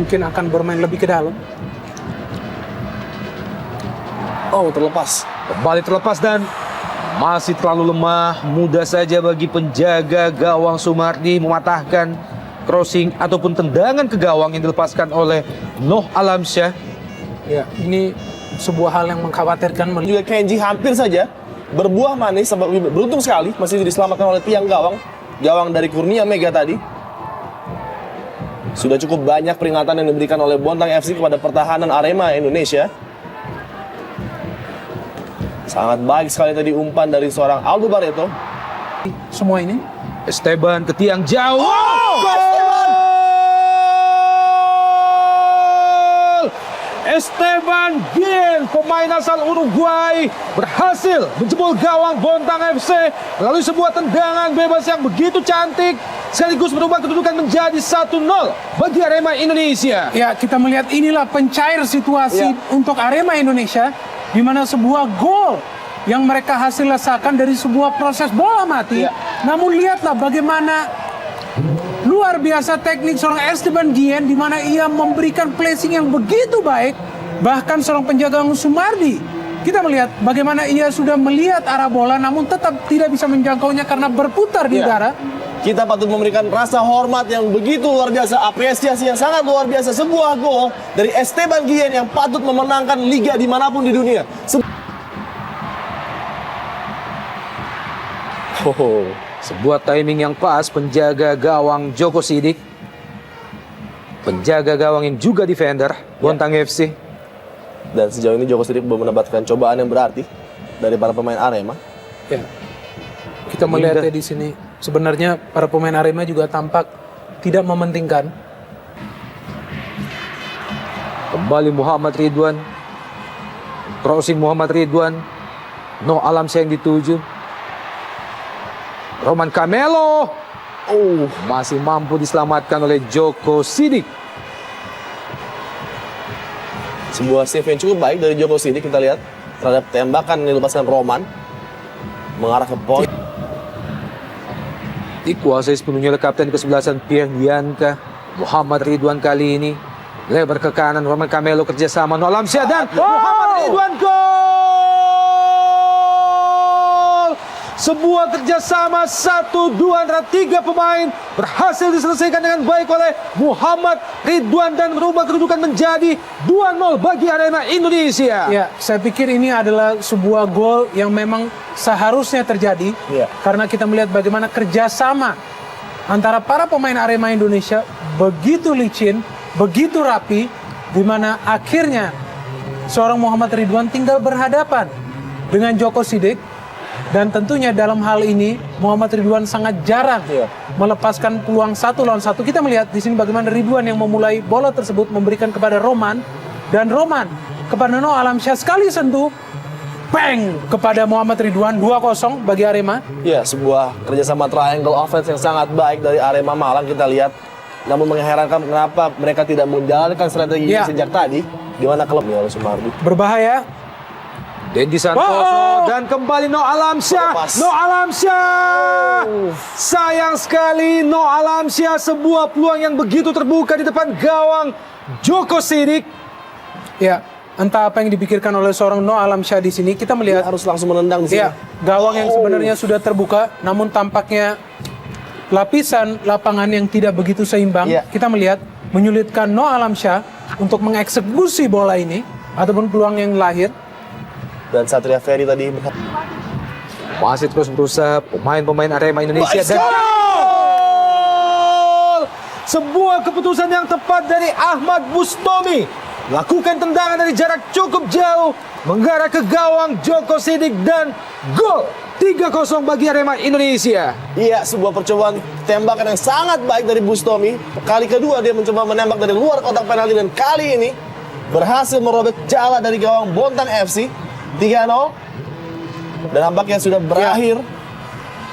mungkin akan bermain lebih ke dalam. Oh, terlepas. Kembali terlepas dan masih terlalu lemah. Mudah saja bagi penjaga gawang Sumardi mematahkan crossing ataupun tendangan ke gawang yang dilepaskan oleh Noh Alamsyah. Ya, ini sebuah hal yang mengkhawatirkan. Juga Kenji hampir saja berbuah manis, beruntung sekali masih diselamatkan oleh tiang gawang dari Kurnia Mega tadi. Sudah cukup banyak peringatan yang diberikan oleh Bontang FC kepada pertahanan Arema Indonesia. Sangat baik sekali tadi umpan dari seorang Aldo Barreto. Semua ini Esteban ke tiang jauh. Esteban Guillen, pemain asal Uruguay, berhasil menjebol gawang Bontang FC melalui sebuah tendangan bebas yang begitu cantik, sekaligus merubah kedudukan menjadi 1-0 bagi Arema Indonesia. ya, kita melihat inilah pencair situasi untuk Arema Indonesia, di mana sebuah gol yang mereka hasil rasakan dari sebuah proses bola mati. Namun lihatlah bagaimana luar biasa teknik seorang Esteban Guillen, di mana ia memberikan placing yang begitu baik. Bahkan seorang penjaga Sumardi, kita melihat bagaimana ia sudah melihat arah bola namun tetap tidak bisa menjangkaunya karena berputar di udara. Kita patut memberikan rasa hormat yang begitu luar biasa, apresiasi yang sangat luar biasa. Sebuah gol dari Esteban Guillen yang patut memenangkan liga dimanapun di dunia. Sebuah timing yang pas penjaga gawang Joko Sidik, penjaga gawang yang juga defender Bontang FC. Dan sejauh ini Joko Sidik belum mendapatkan cobaan yang berarti dari para pemain Arema. Ya, kita melihatnya di sini. Sebenarnya para pemain Arema juga tampak tidak mementingkan. Kembali Muhammad Ridwan, crossing Muhammad Ridwan, Noh Alamsyah yang dituju. Roman Camelo, masih mampu diselamatkan oleh Joko Sidik. Sebuah save yang cukup baik dari Joko Sidik, kita lihat terhadap tembakan yang dilepaskan Roman mengarah ke pos. Dikuasai sepenuhnya oleh kapten kesebelasan Pierre Dianca. Muhammad Ridwan kali ini lebar ke kanan, Roman Camelo kerjasama Noh Alamsyah dan Muhammad Ridwan gol! Sebuah kerjasama 1-2 antara 3 pemain berhasil diselesaikan dengan baik oleh Muhammad Ridwan dan merubah kedudukan menjadi 2-0 bagi Arema Indonesia. Ya, saya pikir ini adalah sebuah gol yang memang seharusnya terjadi. Karena kita melihat bagaimana kerjasama antara para pemain Arema Indonesia begitu licin, begitu rapi, di mana akhirnya seorang Muhammad Ridwan tinggal berhadapan dengan Joko Sidik. Dan tentunya dalam hal ini Muhammad Ridwan sangat jarang melepaskan peluang 1 lawan 1. Kita melihat di sini bagaimana Ridwan yang memulai bola tersebut memberikan kepada Roman, dan Roman kepada Noh Alamsyah, sekali sentuh, bang, kepada Muhammad Ridwan, 2-0 bagi Arema. Ya, sebuah kerjasama triangle offense yang sangat baik dari Arema Malang kita lihat. Namun mengherankan kenapa mereka tidak menjalankan strategi sejak tadi, di mana klubnya oleh Sumardi. Berbahaya. Dendi Santoso dan kembali Noh Alamsyah. Noh Alamsyah. Sayang sekali Noh Alamsyah, sebuah peluang yang begitu terbuka di depan gawang Joko Sidik. Ya, entah apa yang dipikirkan oleh seorang Noh Alamsyah di sini. Kita melihat harus langsung menendang di sini. Ya, gawang yang sebenarnya sudah terbuka, namun tampaknya lapisan lapangan yang tidak begitu seimbang. Kita melihat menyulitkan Noh Alamsyah untuk mengeksekusi bola ini ataupun peluang yang lahir. Dan Satria Ferry tadi masih terus berusaha pemain-pemain Arema Indonesia. Dan sebuah keputusan yang tepat dari Ahmad Bustomi, lakukan tendangan dari jarak cukup jauh mengarah ke gawang Joko Sidik dan gol 3-0 bagi Arema Indonesia. Iya, sebuah percobaan tembakan yang sangat baik dari Bustomi. Kali kedua dia mencoba menembak dari luar kotak penalti, dan kali ini berhasil merobek jala dari gawang Bontang FC. 3-0 dan nampaknya sudah berakhir.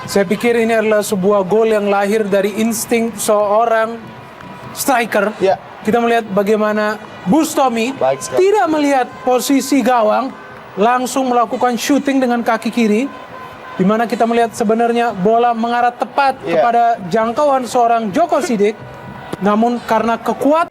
Saya pikir ini adalah sebuah gol yang lahir dari insting seorang striker. Kita melihat bagaimana Bustomi tidak melihat posisi gawang, langsung melakukan shooting dengan kaki kiri, di mana kita melihat sebenarnya bola mengarah tepat kepada jangkauan seorang Joko Sidik. Namun karena kekuatan